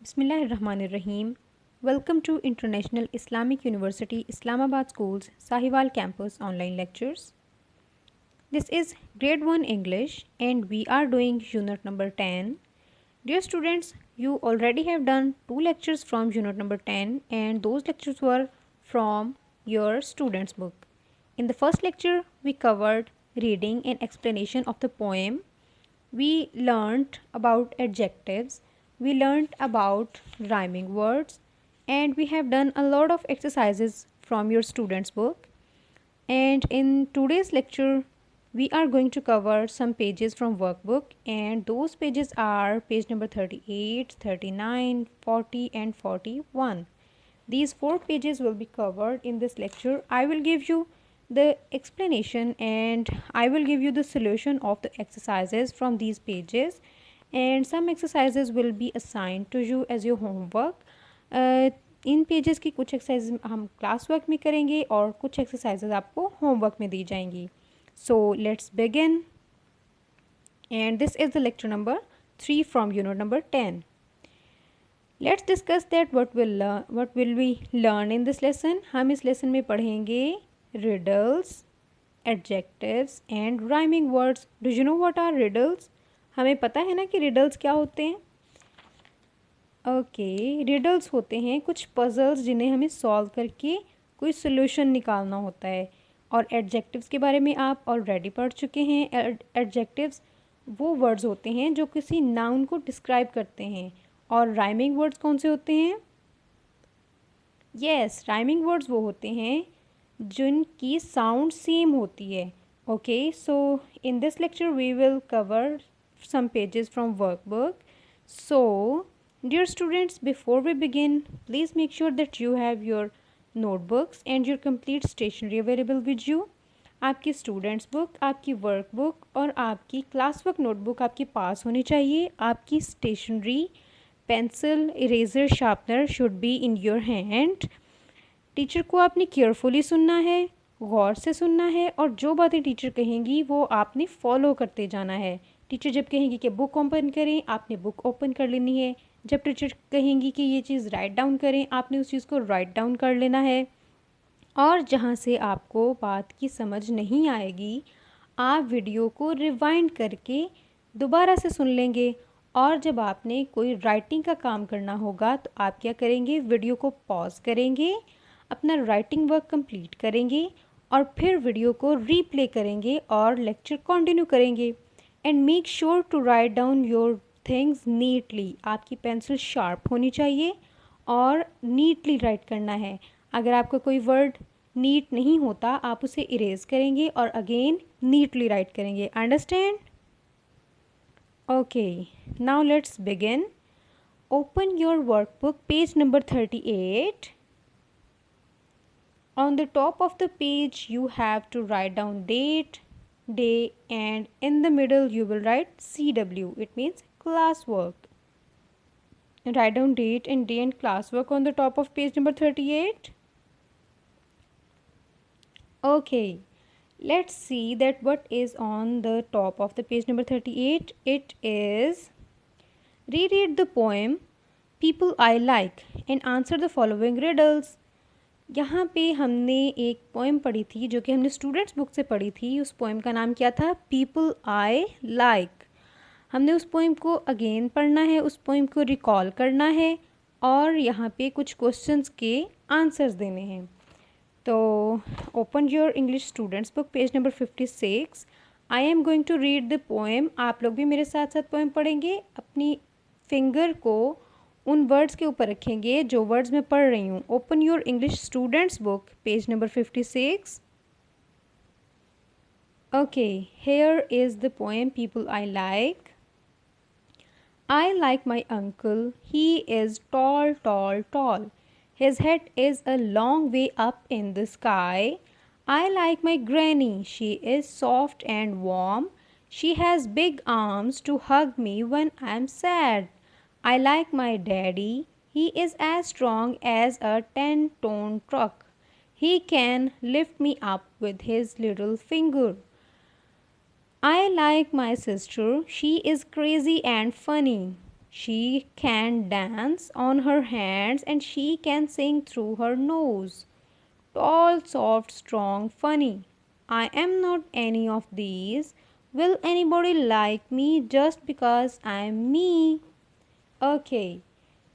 Bismillahirrahmanirrahim. Welcome to International Islamic University Islamabad School's Sahiwal Campus online lectures. This is grade 1 English and we are doing unit number 10. Dear students, you already have done 2 lectures from unit number 10 and those lectures were from your student's book. In the first lecture, we covered reading and explanation of the poem. We learned about adjectives, we learned about rhyming words, and we have done a lot of exercises from your student's book. And in today's lecture, we are going to cover some pages from workbook, and those pages are page number 38, 39, 40 and 41. These 4 pages will be covered in this lecture. I will give you the explanation and I will give you the solution of the exercises from these pages, and some exercises will be assigned to you as your homework. In pages की कुछ exercise हम class work में करेंगे और कुछ exercises आपको homework में दी जाएंगी. So let's begin, and this is the lecture number 3 from unit number 10. Let's discuss that what will we learn in this lesson. हम इस लेसन में पढ़ेंगे riddles, adjectives and rhyming words. Do you know what are riddles? हमें पता है ना कि riddles क्या होते हैं. ओके, रिडल्स होते हैं कुछ पजल्स जिन्हें हमें सॉल्व करके कोई सोल्यूशन निकालना होता है. और एडजेक्टिव्स के बारे में आप ऑलरेडी पढ़ चुके हैं. एडजेक्टिव्स वो वर्ड्स होते हैं जो किसी नाउन को डिस्क्राइब करते हैं. और राइमिंग वर्ड्स कौन से होते हैं? यस, राइमिंग वर्ड्स वो होते हैं जिनकी साउंड सेम होती है. Okay, so in this lecture we will cover some pages from workbook. So dear students, before we begin, please make sure that you have your notebooks and your complete stationery available with you. आपकी students book, आपकी work book और आपकी class work notebook आपके पास होनी चाहिए. आपकी stationery, pencil, eraser, sharpener should be in your hand. Teacher को आपने केयरफुली सुनना है, गौर से सुनना है और जो बातें टीचर कहेंगी वो आपने फॉलो करते जाना है. टीचर जब कहेंगी कि बुक ओपन करें, आपने बुक ओपन कर लेनी है. जब टीचर कहेंगी कि ये चीज़ राइट डाउन करें, आपने उस चीज़ को राइट डाउन कर लेना है. और जहाँ से आपको बात की समझ नहीं आएगी, आप वीडियो को रिवाइंड करके दोबारा से सुन लेंगे. और जब आपने कोई राइटिंग का काम करना होगा तो आप क्या करेंगे? वीडियो को पॉज करेंगे, अपना राइटिंग वर्क कंप्लीट करेंगे और फिर वीडियो को रीप्ले करेंगे और लेक्चर कंटिन्यू करेंगे. And make sure to write down your things neatly. आपकी पेंसिल शार्प होनी चाहिए और नीटली राइट करना है. अगर आपका कोई वर्ड नीट नहीं होता, आप उसे इरेज करेंगे और अगेन नीटली राइट करेंगे. Understand? Okay, now let's begin. Open your workbook, page number 38. On the top of the page you have to write down date, day, and in the middle you will write CW. It means classwork. Write down date and day and classwork on the top of page number 38. Okay, let's see that what is on the top of the page number 38. It is reread the poem People I Like and answer the following riddles. यहाँ पे हमने एक poem पढ़ी थी जो कि हमने students book से पढ़ी थी. उस पोएम का नाम क्या था? People I like. हमने उस पोएम को अगेन पढ़ना है, उस पोएम को रिकॉल करना है और यहाँ पे कुछ क्वेश्चंस के आंसर्स देने हैं. तो open your English students book, page number 56. I am going to read the poem. आप लोग भी मेरे साथ साथ पोएम पढ़ेंगे. अपनी फिंगर को उन वर्ड्स के ऊपर रखेंगे जो वर्ड्स मैं पढ़ रही हूँ. Open your English students book, page number 56. Okay, here is the poem people I like. I like my uncle. He is tall, tall, tall. His head is a long way up in the sky. I like my granny. She is soft and warm. She has big arms to hug me when I'm sad. I like my daddy. He is as strong as a 10-ton truck. He can lift me up with his little finger. I like my sister. She is crazy and funny. She can dance on her hands and she can sing through her nose. Tall, soft, strong, funny. I am not any of these. Will anybody like me just because I am me? Okay,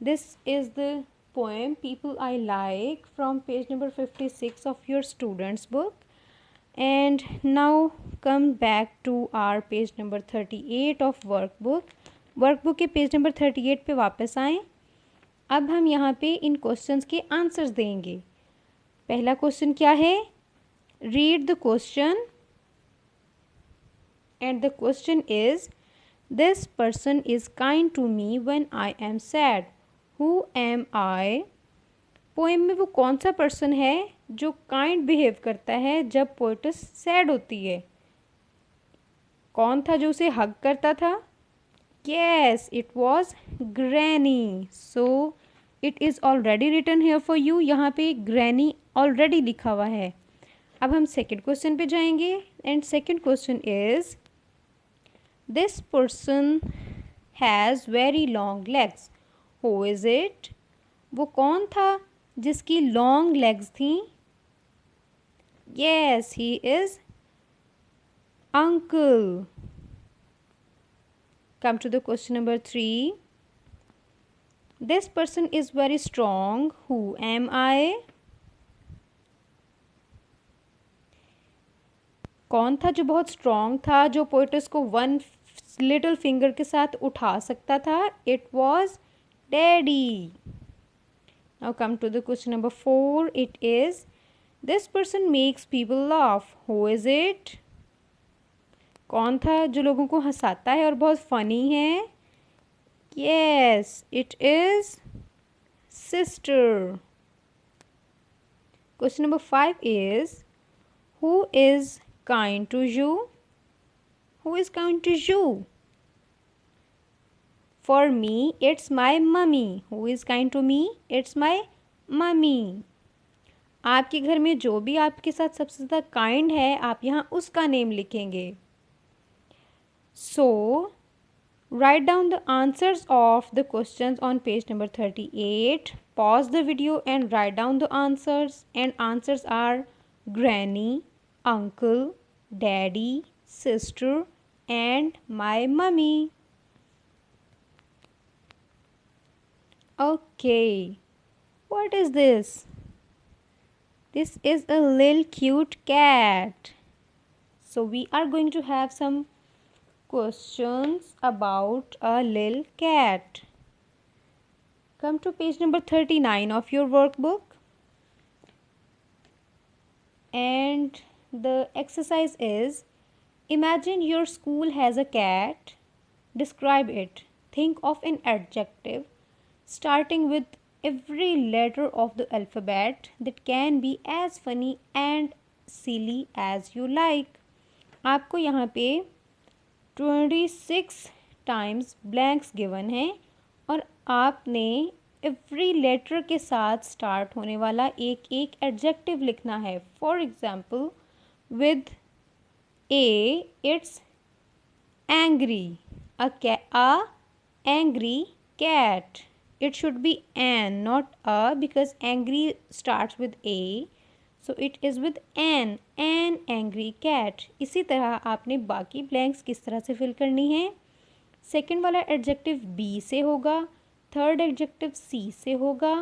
this is the poem People I Like from page number 56 of your student's book. And now come back to our page number 38 of workbook के page number 38 पे वापस आएँ. अब हम यहाँ पे इन questions के answers देंगे. पहला क्वेश्चन क्या है? Read the question and the question is this person is kind to me when I am sad. Who am I? Poem में वो कौन सा पर्सन है जो काइंड बिहेव करता है जब पोएटस सैड होती है? कौन था जो उसे हग करता था? Yes, it was Granny. So it is already written here for you. यहाँ पे Granny already लिखा हुआ है. अब हम सेकेंड क्वेश्चन पे जाएंगे and second question is this person has very long legs. Who is it? वो कौन था जिसकी लॉन्ग लेग्स थी? Yes, he is uncle. Come to the question number 3. This person is very strong. Who am I? कौन था जो बहुत strong था, जो पोएटस को वन लिटिल फिंगर के साथ उठा सकता था? It was daddy. Now come to the question number 4. It is this person makes people laugh. Who is it? कौन था जो लोगों को हंसाता है और बहुत फनी है? Yes, it is sister. Question number 5 is who is kind to you? Who is kind to you? For me, it's my mummy. Who is kind to me? It's my mummy. आपके घर में जो भी आपके साथ सबसे ज़्यादा काइंड है, आप यहाँ उसका नेम लिखेंगे. So, write down the answers of the questions on page number 38. Pause the video and write down the answers. And answers are Granny, uncle, daddy, sister and my mummy. Okay, what is this? This is a little cute cat. So we are going to have some questions about a little cat. Come to page number 39 of your workbook. And the exercise is imagine your school has a cat. Describe it. Think of an adjective starting with every letter of the alphabet that can be as funny and silly as you like. आपको यहाँ पे 26 times blanks given है और आपने every letter के साथ start होने वाला एक एक एडजेक्टिव लिखना है. For example with A, it's angry. A angry cat. It should be an, not a, because angry starts with A. So it is with an angry cat. इसी तरह आपने बाकी ब्लैंक्स किस तरह से फिल करनी है. सेकेंड वाला एडजेक्टिव B से होगा, थर्ड एडजेक्टिव C से होगा,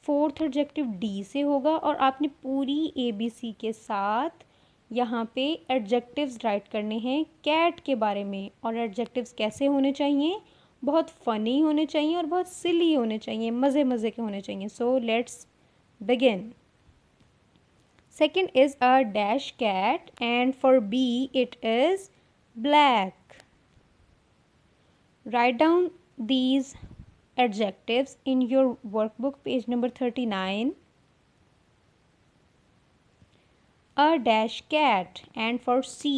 फोर्थ एडजेक्टिव D से होगा और आपने पूरी ABC के साथ यहाँ पे एडजेक्टिव्स राइट करने हैं कैट के बारे में. और एडजेक्टिव्स कैसे होने चाहिए? बहुत फ़नी होने चाहिए और बहुत सिली होने चाहिए, मज़े मज़े के होने चाहिए. So let's begin. Second is a dash cat and for B it is black. Write down these adjectives in your workbook page number 39. A dash cat and for C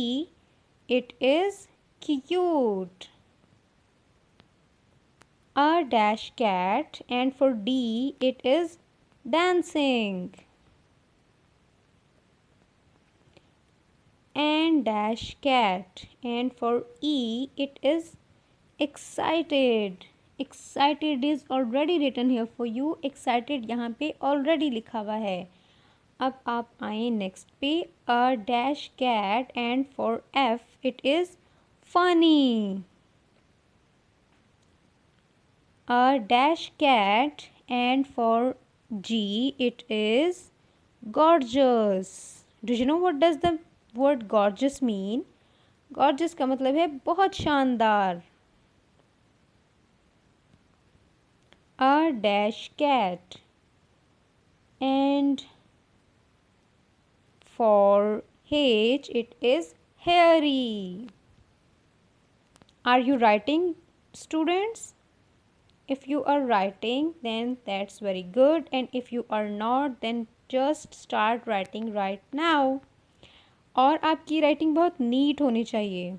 it is cute. A dash cat and for D it is dancing. And dash cat and for E it is excited. Excited is already written here for you, excited यहाँ पे already लिखा हुआ है। अब आप आए next पे, a dash cat and for F it is funny. A dash cat and for G it is gorgeous. Do you know what does the word gorgeous mean? Gorgeous का मतलब है बहुत शानदार। A dash cat and for H it is hairy. Are you writing, students? If you are writing, then that's very good, and if you are not, then just start writing right now. और आपकी writing बहुत NEET होनी चाहिए।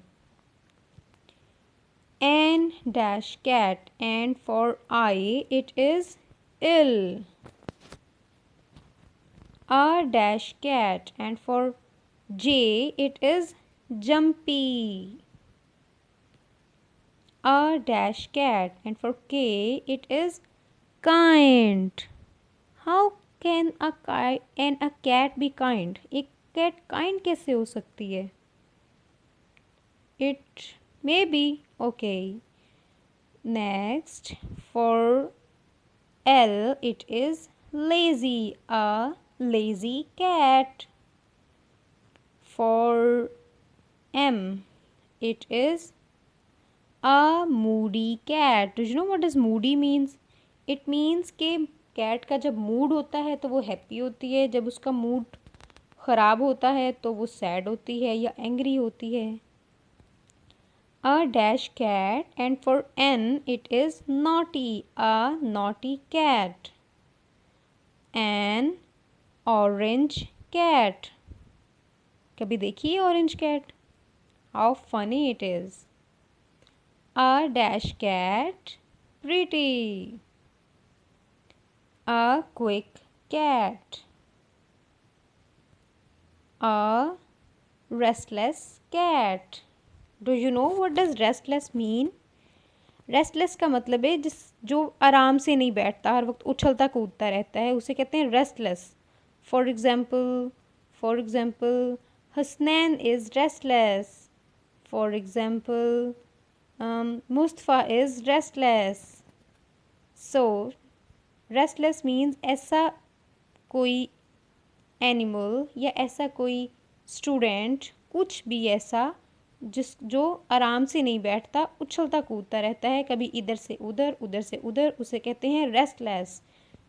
N dash cat and for I it is ill. R dash cat and for J it is jumpy. A dash cat and for K it is kind. How can a cat be kind? एक cat kind कैसे हो सकती है? It may be. Okay. Next, for L it is lazy. A lazy cat. For M it is a moody cat. Do you know what does moody means? It means कि cat का जब mood होता है तो वो happy होती है, जब उसका मूड ख़राब होता है तो वो सैड होती है या एंग्री होती है। A dash cat and for N it is naughty. A naughty cat. An orange cat. कभी देखी है orange cat? How funny it is. A dash cat, pretty. A quick cat. A restless cat. Do you know what does restless mean? Restless का मतलब है जो आराम से नहीं बैठता, हर वक्त उछलता कूदता रहता है, उसे कहते हैं restless. For example Hasnain is restless. For example Mustafa is restless. So restless means ऐसा कोई एनिमल या ऐसा कोई स्टूडेंट, कुछ भी ऐसा जो आराम से नहीं बैठता, उछलता कूदता रहता है, कभी इधर से उधर, उसे कहते हैं restless.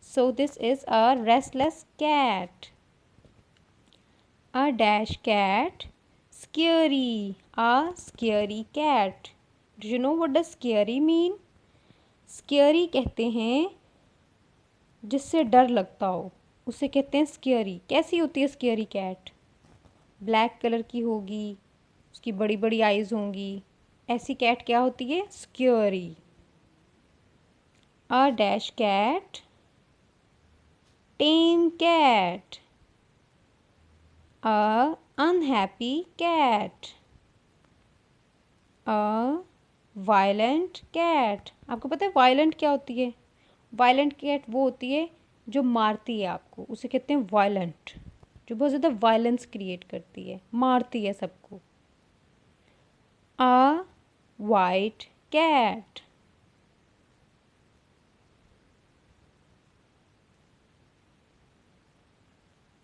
So this is a restless cat. A dash cat, scary. A scary cat. Do you know what does scary mean? Scary कहते हैं जिससे डर लगता हो, उसे कहते हैं स्केरी। कैसी होती है स्केरी कैट? ब्लैक कलर की होगी, उसकी बड़ी बड़ी आइज़ होंगी, ऐसी कैट क्या होती है? Scary. A dash cat, tame cat. A unhappy cat. A violent cat. आपको पता है वायलेंट क्या होती है? वायलेंट कैट वो होती है जो मारती है आपको, उसे कहते हैं वायलेंट, जो बहुत ज़्यादा वायलेंस क्रिएट करती है, मारती है सबको। A white cat.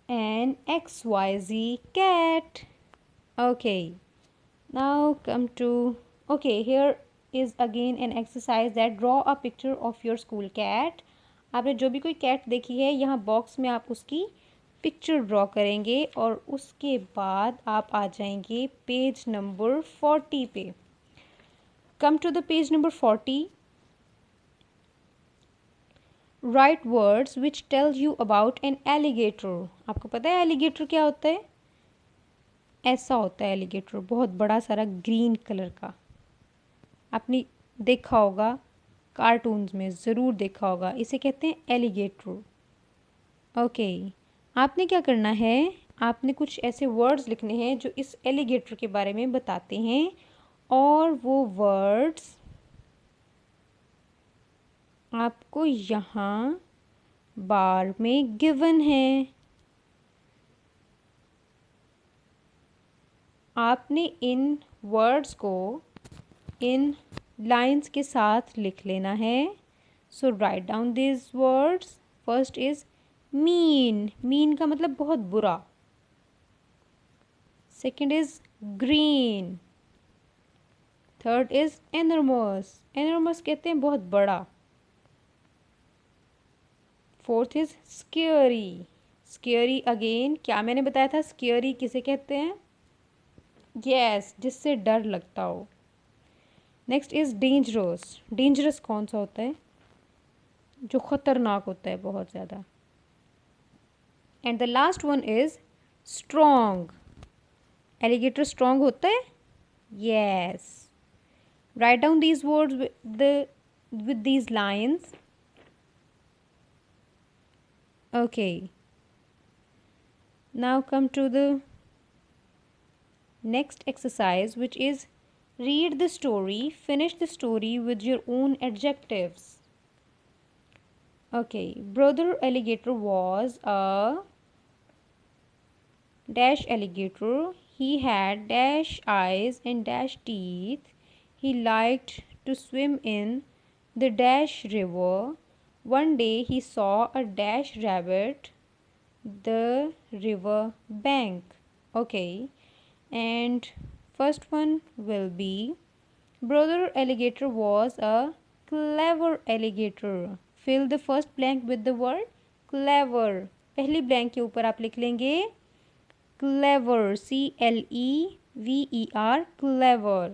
An XYZ cat. Okay, now come to, okay, here is again an exercise that draw a picture of your school cat. आपने जो भी कोई कैट देखी है, यहाँ बॉक्स में आप उसकी पिक्चर ड्रॉ करेंगे और उसके बाद आप आ जाएंगे पेज नंबर 40 पे। Come to the page number 40। Write words which tell you about an alligator. आपको पता है एलिगेटर क्या होता है? ऐसा होता है एलिगेटर, बहुत बड़ा सारा ग्रीन कलर का। आपने देखा होगा कार्टून्स में, ज़रूर देखा होगा, इसे कहते हैं एलिगेटर। ओके, आपने क्या करना है, आपने कुछ ऐसे वर्ड्स लिखने हैं जो इस एलिगेटर के बारे में बताते हैं, और वो वर्ड्स आपको यहाँ बार में गिवन है, आपने इन वर्ड्स को इन लाइंस के साथ लिख लेना है। So write down this words. First is mean, mean का मतलब बहुत बुरा। Second is green. Third is enormous, enormous कहते हैं बहुत बड़ा। Fourth is scary, scary again, क्या मैंने बताया था स्केरी किसे कहते हैं? यस, जिससे डर लगता हो। नेक्स्ट इज डेंजरस, डेंजरस कौन सा होता है? जो खतरनाक होता है बहुत ज़्यादा। And the last one is strong, alligator strong होता है? Yes. Right down these words with these lines. Okay, now come to the next exercise, which is read the story, finish the story with your own adjectives. Okay, brother alligator was a dash alligator. He had dash eyes and dash teeth. He liked to swim in the dash river. One day he saw a dash rabbit the river bank. Okay, and first one will be brother alligator was a clever alligator. Fill the first blank with the word clever. पहली blank के ऊपर आप लिख लेंगे clever, CLEVER, clever.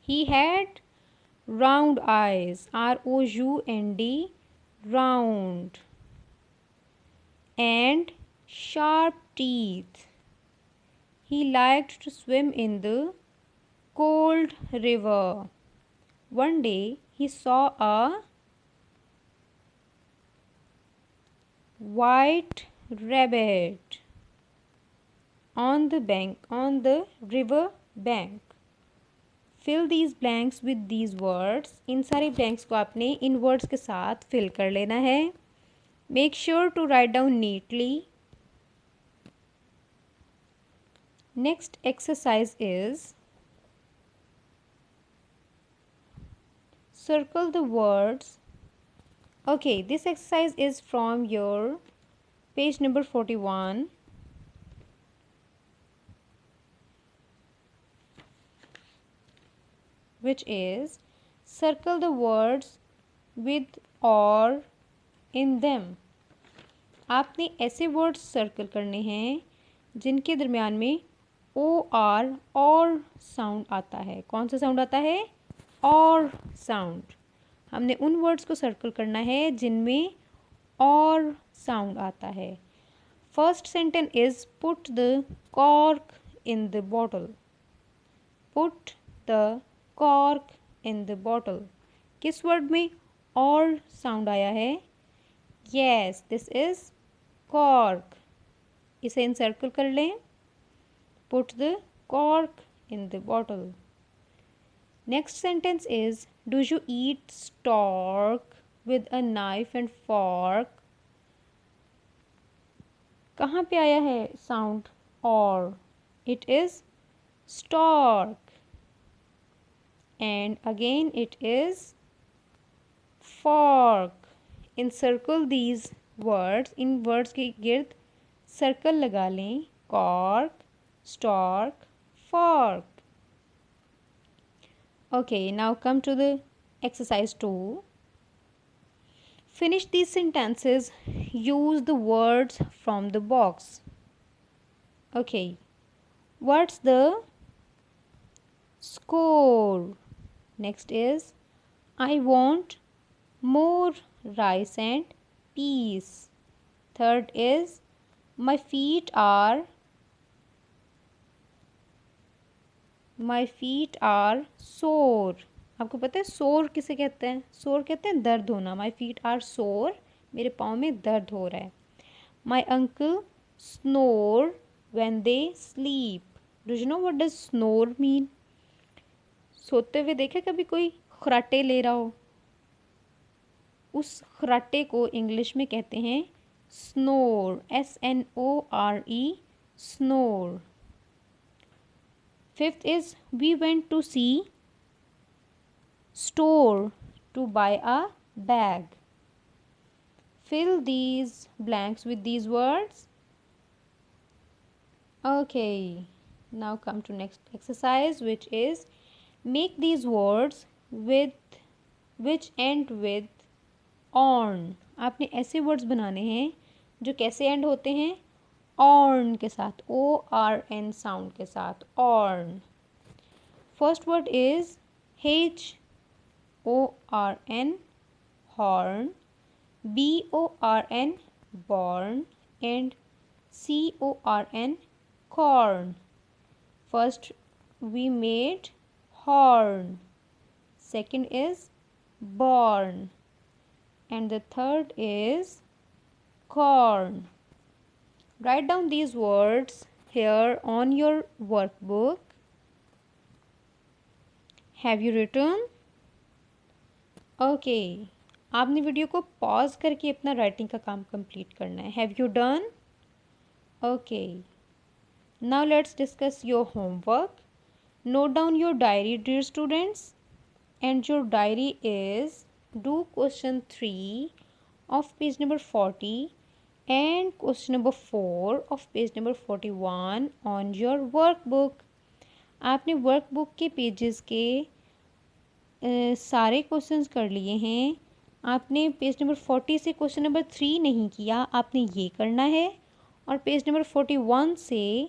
He had round eyes, ROUND, round, and sharp teeth. He liked to swim in the cold river. One day he saw a white rabbit on the river bank. Fill these blanks with these words. इन सारे blanks को आपने इन words के साथ fill कर लेना है. Make sure to write down neatly. Next exercise is circle the words. Okay, this exercise is from your page number 41. Which is circle the words with or in them. आपने ऐसे words circle करने हैं जिनके दरमियान में O R और sound आता है. कौन सा साउंड आता है? और साउंड. हमने उन वर्ड्स को सर्कल करना है जिनमें और साउंड आता है. First sentence is put the cork in the bottle. Put the cork in the bottle. किस वर्ड में और साउंड आया है? Yes, this is cork. इसे इनसर्कल कर लें. Put the cork in the bottle. Next sentence is do you eat stork with a knife and fork. कहाँ पे आया है साउंड और? It is stork. And again it is fork. Encircle these words. In words के गिर्द circle लगा लें. cork, stork, fork. Okay, now come to the exercise 2. Finish these sentences. Use the words from the box. Okay, what's the score? Next is I want more rice and peas. Third is my feet are sore. आपको पता है sore किसे कहते हैं? sore कहते हैं दर्द होना. My feet are sore. मेरे पाँव में दर्द हो रहा है. My uncle snore when they sleep. Do you know what does snore mean? सोते हुए देखा कभी कोई खराटे ले रहा हो? उस खर्राटे को इंग्लिश में कहते हैं snore, SNORE, snore. Fifth is we went to the store to buy a bag. Fill these blanks with these words. Okay, now come to next exercise, which is make these words with which end with on. आपने ऐसे words बनाने हैं जो कैसे end होते हैं? on के साथ, ORN sound के साथ, on. First word is HORN, horn, BORN, born, and CORN, corn. First we made horn, second is born, and the third is corn. Write down these words here on your workbook. Have you written? Okay, आपने video को pause करके अपना writing का काम complete करना है। Have you done? Okay, now let's discuss your homework. Note down your diary dear students, and your diary is do question 3 of page number 40 and question number 4 of page number 41 on your workbook. आपने workbook के pages के सारे questions कर लिए हैं। आपने page number 40 से question number 3 नहीं किया, आपने ये करना है। और पेज नंबर 41 से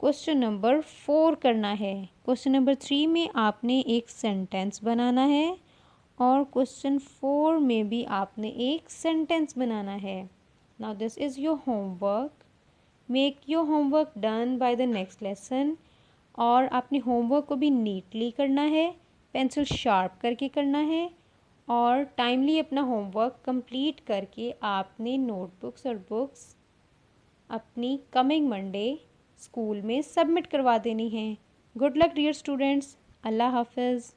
क्वेश्चन नंबर 4 करना है। क्वेश्चन नंबर 3 में आपने एक सेंटेंस बनाना है और क्वेश्चन 4 में भी आपने एक सेंटेंस बनाना है। Now this is your homework. Make your homework done by the next lesson. और आपने होमवर्क को भी नीटली करना है, पेंसिल शार्प करके करना है, और टाइमली अपना होमवर्क कंप्लीट करके आपने नोटबुक्स और बुक्स अपनी कमिंग मंडे स्कूल में सबमिट करवा देनी है। Good luck dear students. अल्लाह हाफिज़।